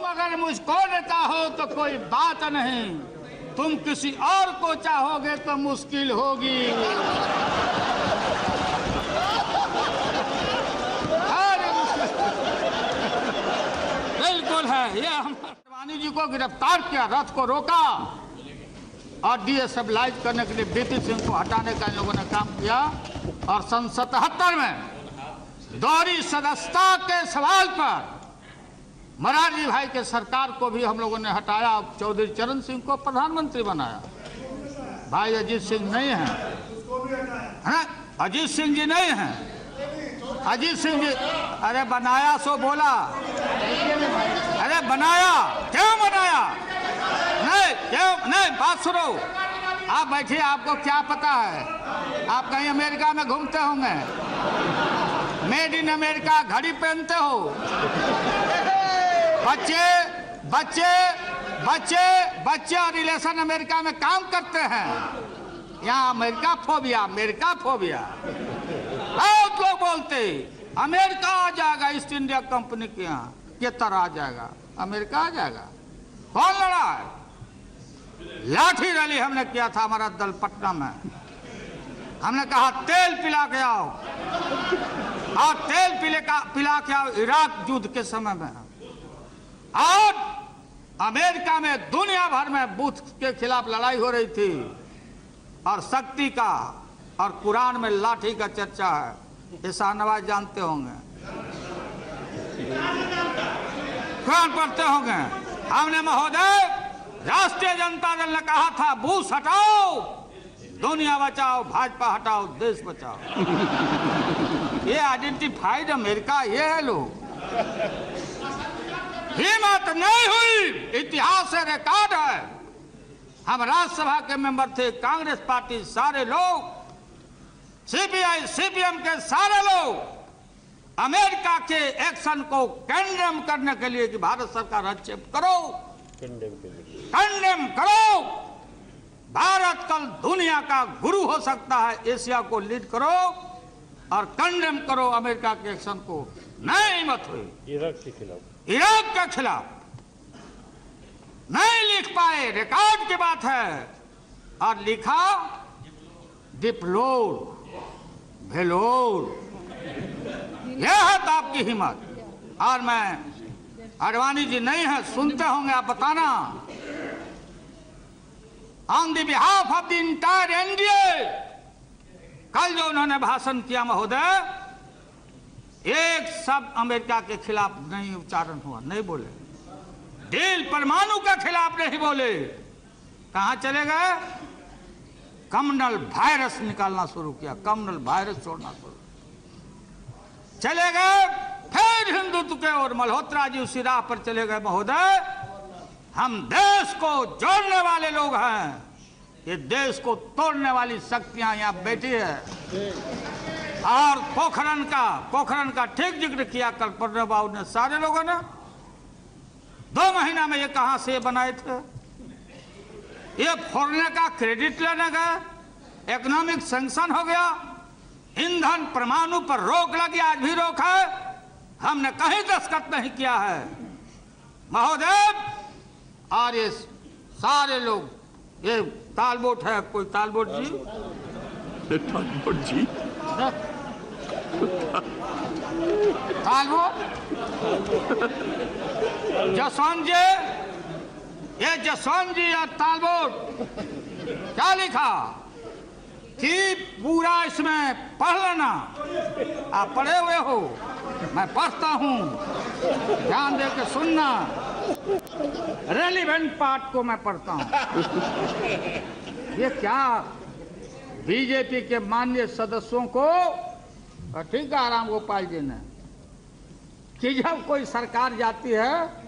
अगर मुझको न चाहो तो कोई बात नहीं, तुम किसी और को चाहोगे तो मुश्किल होगी। बिल्कुल है, ये हम आडवाणी जी को गिरफ्तार किया, रथ को रोका और डीएस्टेबलाइज करने के लिए बीपी सिंह को हटाने का इन लोगों ने काम किया। और सन 77 में दोहरी सदस्यता के सवाल पर मोरारजी भाई के सरकार को भी हम लोगों ने हटाया, चौधरी चरण सिंह को प्रधानमंत्री बनाया। भाई अजीत सिंह नहीं है, अजीत सिंह जी नहीं है, अजीत सिंह जी, अरे बनाया सो बोला, अरे बनाया, क्यों बनाया? नहीं क्यों नहीं, बात सुनो, आप बैठिए, आपको क्या पता है? आप कहीं अमेरिका में घूमते होंगे, मेड इन अमेरिका घड़ी पहनते हो, बच्चे बच्चे बच्चे बच्चे और रिलेशन अमेरिका में काम करते हैं। यहाँ अमेरिका फोबिया बहुत लोग बोलते अमेरिका आ जाएगा, ईस्ट इंडिया कंपनी के यहाँ के तरह आ जाएगा, अमेरिका आ जाएगा। कौन लड़ा है? लाठी रैली हमने किया था, हमारा दल पटना में। हमने कहा तेल पिला के आओ, और तेल पिला के आओ इराक युद्ध के समय में। और अमेरिका में दुनिया भर में बुद्ध के खिलाफ लड़ाई हो रही थी, और शक्ति का और कुरान में लाठी का चर्चा है, ये शाहनवाज जानते होंगे, कुरान पढ़ते होंगे। हमने महोदय, राष्ट्रीय जनता दल ने कहा था बुश हटाओ, दुनिया बचाओ, भाजपा हटाओ, देश बचाओ। ये आइडेंटिफाइड अमेरिका, ये है लोग। हिम्मत नहीं हुई, इतिहास से रिकॉर्ड है। हम राज्यसभा के मेंबर थे, कांग्रेस पार्टी सारे लोग, सीपीआई सीपीएम के सारे लोग अमेरिका के एक्शन को कंडेम करने के लिए कि भारत सरकार हस्तक्षेप करो, कंडेम करो। भारत कल दुनिया का गुरु हो सकता है, एशिया को लीड करो और कंडेम करो अमेरिका के एक्शन को। नहीं हिम्मत हुई। इराक के खिलाफ नहीं लिख पाए, रिकॉर्ड की बात है, और लिखा डिप्लोर भेलोर। यह है तो आपकी हिम्मत। और मैं, आडवाणी जी नहीं है, सुनते होंगे, आप बताना। On the behalf of the entire NDA, कल जो उन्होंने भाषण किया महोदय, एक शब्द अमेरिका के खिलाफ नहीं उच्चारण हुआ, नहीं बोले। डील परमाणु के खिलाफ नहीं बोले। कहां चले गए? कम्युनल वायरस निकालना शुरू किया, कम्युनल वायरस छोड़ना शुरू चले गए। फिर हिंदुत्व के और मल्होत्रा जी उसी राह पर चले गए। महोदय, हम देश को जोड़ने वाले लोग हैं, ये देश को तोड़ने वाली शक्तियां यहाँ बैठी है। और पोखरण का ठीक जिक्र किया कल प्रणब बाबू ने, सारे लोगों ने। 2 महीना में ये कहां से बनाए थे? ये फोड़ने का क्रेडिट लेने गए, इकोनॉमिक सैंक्शन हो गया, ईंधन परमाणु पर रोक लगी, आज भी रोक है, हमने कहीं दस्तखत नहीं किया है महोदय। और ये सारे लोग, ये तालबोट है, कोई तालबोट जी, तालबोट जी, तालबोट जसवंत जी, ये जसवंत जी और तालबोट क्या लिखा कि पूरा इसमें पढ़ लेना। आप पढ़े हुए हो, मैं पढ़ता हूं, ध्यान दे के सुनना, रेलिवेंट पार्ट को मैं पढ़ता हूं। ये क्या बीजेपी के माननीय सदस्यों को, ठीक है राम गोपाल जी ने, कि जब कोई सरकार जाती है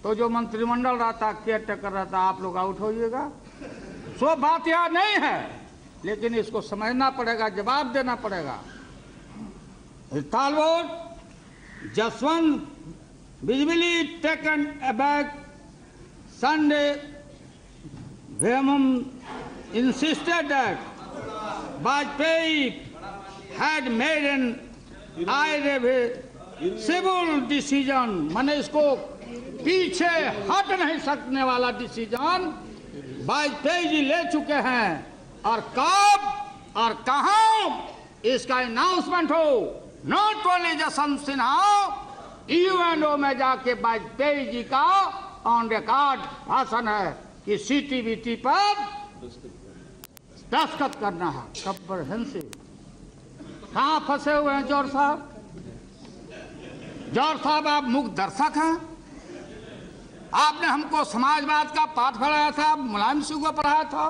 तो जो मंत्रिमंडल रहता, केयर टेकर रहता, आप लोग आउट होइएगा। सो बात यह नहीं है, लेकिन इसको समझना पड़ेगा, जवाब देना पड़ेगा। Talbot Jaswant visibly taken aback Sunday Venom insisted that Vajpayee had made an irreversible decision, माने इसको पीछे हट नहीं सकने वाला डिसीजन वाजपेयी जी ले चुके हैं। और कब और कहां इसका अनाउंसमेंट हो, not only Jaswant Sinha, UNO में जाके वाजपेयी जी का ऑन रिकॉर्ड भाषण है कि सीटीबीटी पर दस्तखत करना है। कंप्रहेंसिव। कहां फंसे हुए हैं जौहर साहब? जौहर साहब आप मुख्य दर्शक हैं। आपने हमको समाजवाद का पाठ पढ़ाया था, मुलायम सिंह को पढ़ाया था।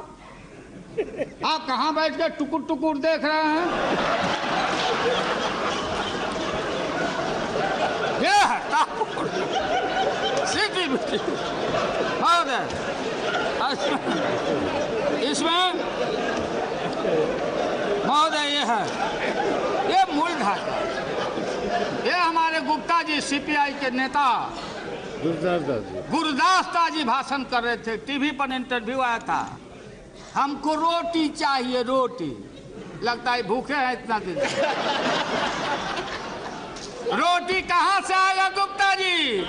आप कहां बैठ के टुकुर टुकुर देख रहे हैं? ये है इसमें महोदय ये है, ये मूल ढांचा। ये हमारे गुप्ता जी सीपीआई के नेता गुरदास दास जी भाषण कर रहे थे, टीवी पर इंटरव्यू आया था। हमको रोटी चाहिए, रोटी। लगता है भूखे हैं इतना दिन। रोटी कहां से आएगा गुप्ता जी?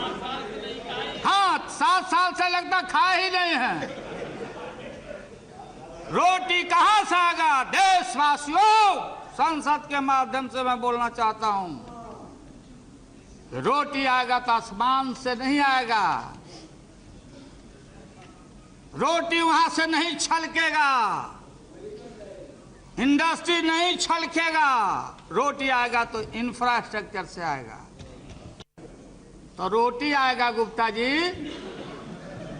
हाँ, 7 साल से लगता खा ही नहीं है। रोटी कहां से आएगा? देशवासियों, संसद के माध्यम से मैं बोलना चाहता हूं, रोटी आएगा तो आसमान से नहीं आएगा। रोटी वहां से नहीं छलकेगा, इंडस्ट्री नहीं छलकेगा। रोटी आएगा तो इंफ्रास्ट्रक्चर से आएगा। तो रोटी आएगा गुप्ता जी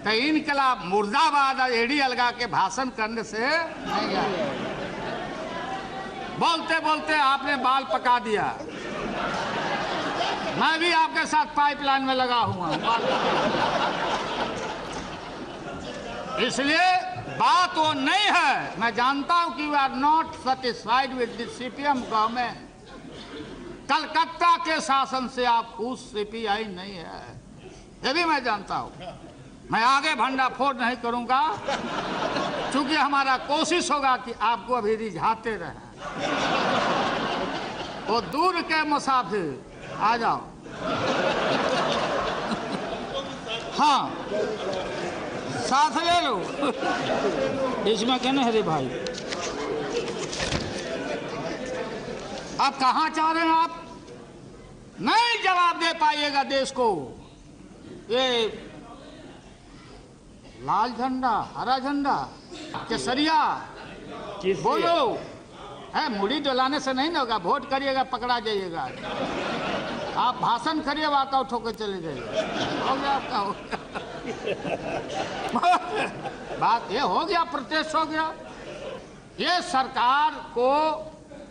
तो इनकलाब मुर्दाबाद एड़ी अलगा के भाषण करने से नहीं आएगा। बोलते बोलते आपने बाल पका दिया। मैं भी आपके साथ पाइपलाइन में लगा हुआ हूं। इसलिए बात वो नहीं है। मैं जानता हूं कि we are not satisfied with the CPM government. Calcutta के शासन से आप खुश सीपीआई नहीं है, ये भी मैं जानता हूं। मैं आगे भंडाफोड़ नहीं करूंगा, क्योंकि हमारा कोशिश होगा कि आपको अभी रिझाते रहे। वो दूर के मुसाफिर आ जाओ। हाँ, साथ ले लो। इसमें कहना है रे भाई, अब कहाँ चाह रहे हैं आप? नहीं जवाब दे पाइएगा देश को। ये लाल झंडा, हरा झंडा, केसरिया, बोलो। है मुड़ी डोलाने से नहीं ना होगा। वोट करिएगा, पकड़ा जाइएगा। आप भाषण करिए, वॉकआउट होकर चले जाइए। हो गया आपका, हो गया। बात ये हो गया, प्रोटेस्ट हो गया। ये सरकार को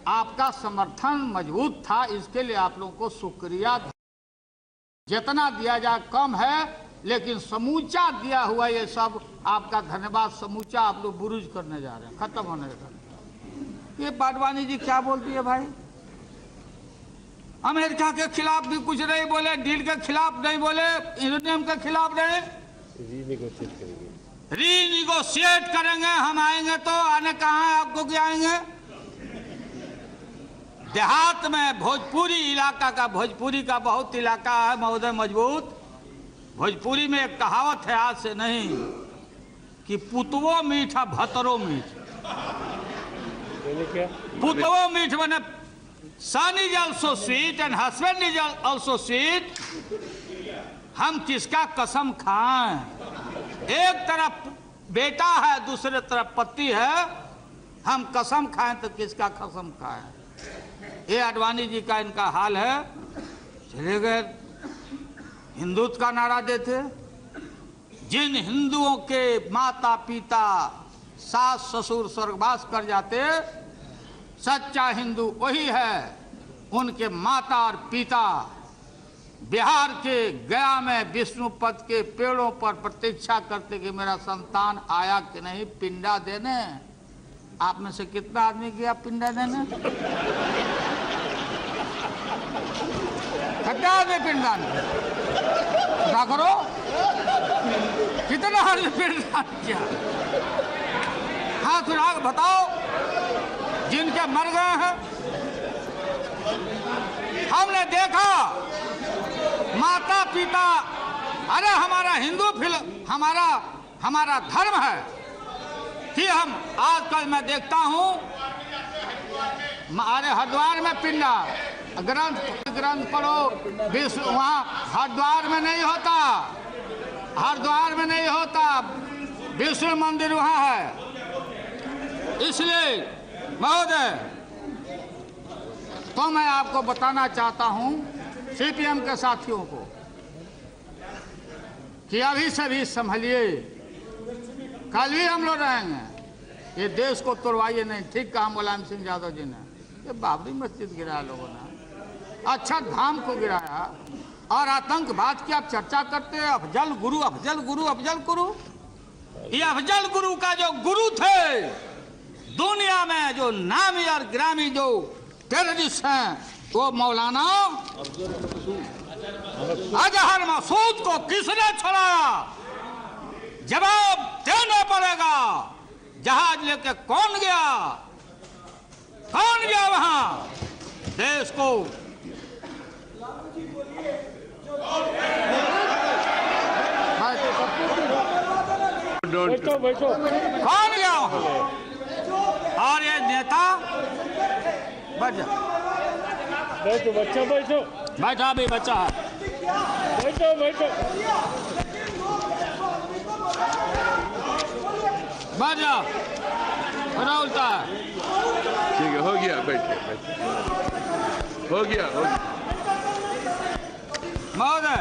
आपका समर्थन मजबूत था, इसके लिए आप लोगों को शुक्रिया। जितना दिया जाए कम है, लेकिन समूचा दिया हुआ ये सब आपका धन्यवाद समूचा आप लोग बुरुज करने जा रहे हैं, खत्म होने का। ये बाडवानी जी क्या बोलती है भाई? अमेरिका के खिलाफ भी कुछ नहीं बोले, डील के खिलाफ नहीं बोले, यूरेनियम के खिलाफ नहीं। रीनिगोशिएट करेंगे। हम आएंगे तो आने कहाँ है आपको? क्या आएंगे? देहात में भोजपुरी इलाका का, भोजपुरी का बहुत इलाका है महोदय मजबूत। भोजपुरी में एक कहावत है, आज से नहीं, कि पुतवो मीठा भतरो मीठ। पुतवो मीठ बने son is also sweet and husband is also sweet. हम किसका कसम खाएं? एक तरफ बेटा है, दूसरे तरफ पति है। हम कसम खाएं तो किसका कसम खाएं? ये आडवाणी जी का इनका हाल है। चले गए, हिंदुत्व का नारा देते। जिन हिंदुओं के माता पिता, सास ससुर स्वर्गवास कर जाते, सच्चा हिंदू वही है। उनके माता और पिता बिहार के गया में विष्णुपद के पेड़ों पर प्रतीक्षा करते कि मेरा संतान आया कि नहीं पिंडा देने। आप में से कितना आदमी गया पिंडा देने? कितना आदमी पिंडदान क्या करो? कितना आदमी पिंडदान किया? हाथ उठा बताओ जिनके मर गए हैं। हमने देखा माता पिता अरे हमारा हमारा धर्म है कि हम आजकल मैं देखता हूं, अरे हरिद्वार में पिंडा ग्रंथ पढ़ो, वहां हरिद्वार में नहीं होता, हरिद्वार में नहीं होता, विष्णु मंदिर वहां है। इसलिए महोदय, तो मैं आपको बताना चाहता हूं सीपीएम के साथियों को कि अभी से भी संभलिए, कल भी हम लोग रहेंगे। ये देश को तोड़वाइए नहीं। ठीक कहा मुलायम सिंह यादव जी ने, ये बाबरी मस्जिद गिराया लोगों ने, अच्छा धाम को गिराया, और आतंकवाद की आप चर्चा करते हैं। अफजल गुरु, अफजल गुरु, अफजल गुरु, ये अफजल गुरु का जो गुरु थे दुनिया में, जो नामी और ग्रामी जो टेररिस्ट हैं, वो मौलाना अजहर मसूद को किसने छुड़ाया? जवाब देना पड़ेगा। जहाज लेके कौन गया? कौन गया वहां? देश को कौन गया वहां? और ये नेता बैठो, बच्चा बैठो, बैठा भी बच्चा है, बैठो बैठो, बैठ जाओ, बड़ा उल्टा है। ठीक है, हो गया, बैठे बैठे, हो गया। महोदय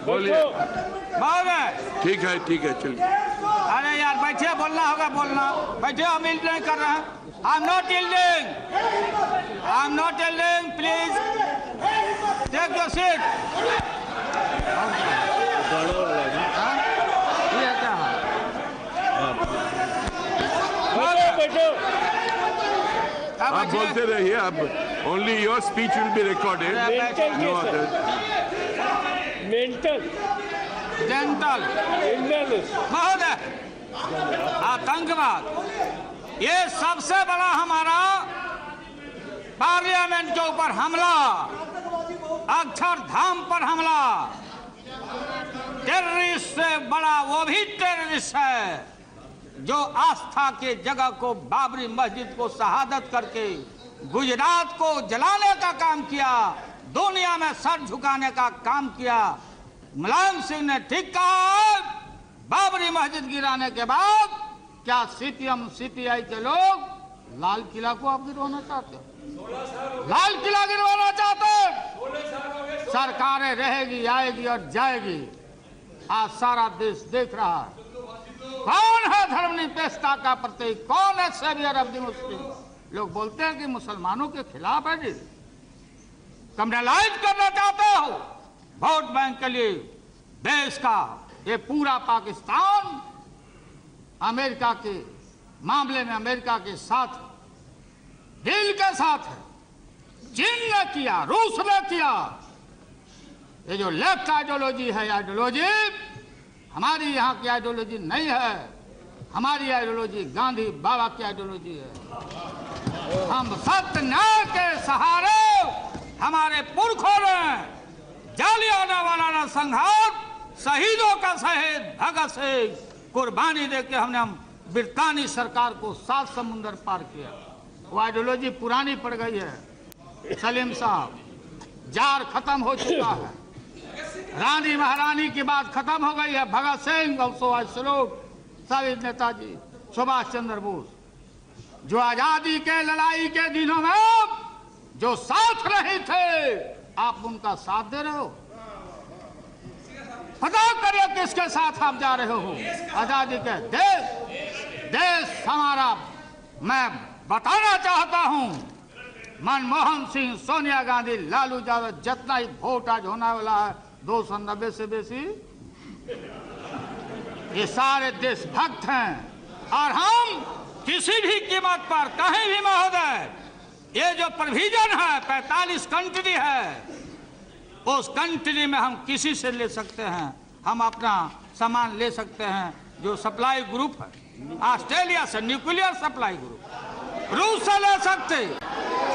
बोलिए। महोदय ठीक है, चलिए। अरे यार बैठिए, बोलना होगा बोलना। बैठिए, हम यील्ड नहीं कर रहे हैं। I am not yielding, I am not yielding, please take your seat. ये क्या है? आप बोलते रहिए, अब only your speech will be recorded, no other. Gentle महोदय, आतंकवाद ये सबसे बड़ा हमारा पार्लियामेंट के ऊपर हमला, अक्षरधाम पर हमला, टेररिस्ट से बड़ा वो भी टेररिस्ट है जो आस्था के जगह को, बाबरी मस्जिद को शहादत करके गुजरात को जलाने का काम किया, दुनिया में सर झुकाने का काम किया। मुलायम सिंह ने ठीक कहा, बाबरी मस्जिद गिराने के बाद क्या सीपीएम सीपीआई के लोग लाल किला को आप गिरवाना चाहते हो? लाल किला गिरवाना चाहते हो? सरकारें रहेगी, आएगी और जाएगी। आज सारा देश देख रहा है कौन है धर्मनिरपेक्षता का प्रतीक, कौन है सेवियर ऑफ द मुस्लिम। लोग बोलते हैं कि मुसलमानों के खिलाफ है जी, कम्युनलाइज करना चाहते हो वोट बैंक के लिए देश का। ये पूरा पाकिस्तान अमेरिका के मामले में अमेरिका के साथ, दिल के साथ है। चीन ने किया, रूस ने किया। ये जो लेफ्ट आइडियोलॉजी है, आइडियोलॉजी हमारी यहाँ की आइडियोलॉजी नहीं है। हमारी आइडियोलॉजी गांधी बाबा की आइडियोलॉजी है। हम सत्य न्याय के सहारे, हमारे पुरखों ने जालियांवाला बाग संघार, शहीदों का शहीद भगत सिंह कुर्बानी देके हमने ब्रितानी सरकार को 7 समुंदर पार किया। वो आइडियोलॉजी पुरानी पड़ गई है। सलीम साहब, जार खत्म हो चुका है, रानी महारानी की बात खत्म हो गई है। भगत सिंह और सुभाष शहीद नेताजी सुभाष चंद्र बोस, जो आजादी के लड़ाई के दिनों में जो साथ रहे थे, आप उनका साथ दे रहे हो। पता करिए किसके साथ आप जा रहे हो। आजादी के देश हमारा, मैं बताना चाहता हूं, मनमोहन सिंह, सोनिया गांधी, लालू यादव, जितना ही वोट आज होने वाला है 290 से बेसी, ये सारे देशभक्त हैं। और हम किसी भी कीमत पर कहीं भी महोदय, ये जो प्रोविजन है 45 कंट्री है, उस कंट्री में हम किसी से ले सकते हैं, हम अपना सामान ले सकते हैं। जो सप्लाई ग्रुप है ऑस्ट्रेलिया से, न्यूक्लियर सप्लाई ग्रुप, रूस से ले सकते,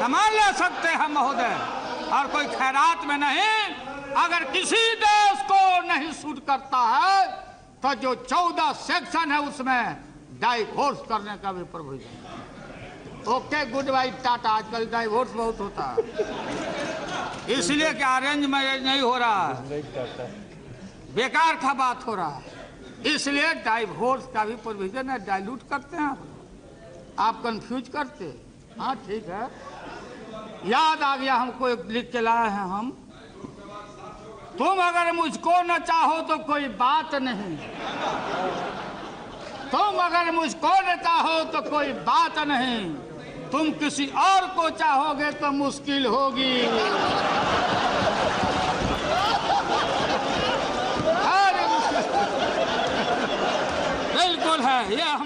सामान ले सकते हैं महोदय। और कोई खैरात में नहीं, अगर किसी देश को नहीं सूट करता है तो जो 14 सेक्शन है उसमें डाइवोर्स करने का भी प्रोविजन है। Okay, good by, Tata. आजकल डाइवोर्स बहुत होता है, इसलिए कि अरेंज मैरिज नहीं हो रहा है, बेकार का बात हो रहा है, इसलिए डाइवोर्स का भी प्रोविजन है। डाइल्यूट करते हैं आप कंफ्यूज करते। हाँ ठीक है, याद आ गया हमको, एक लिख के लाए हैं हम। तुम अगर मुझको न चाहो तो कोई बात नहीं, तुम अगर मुझको न चाहो तो कोई बात नहीं, तुम किसी और को चाहोगे तो मुश्किल होगी। बिल्कुल है, ये हम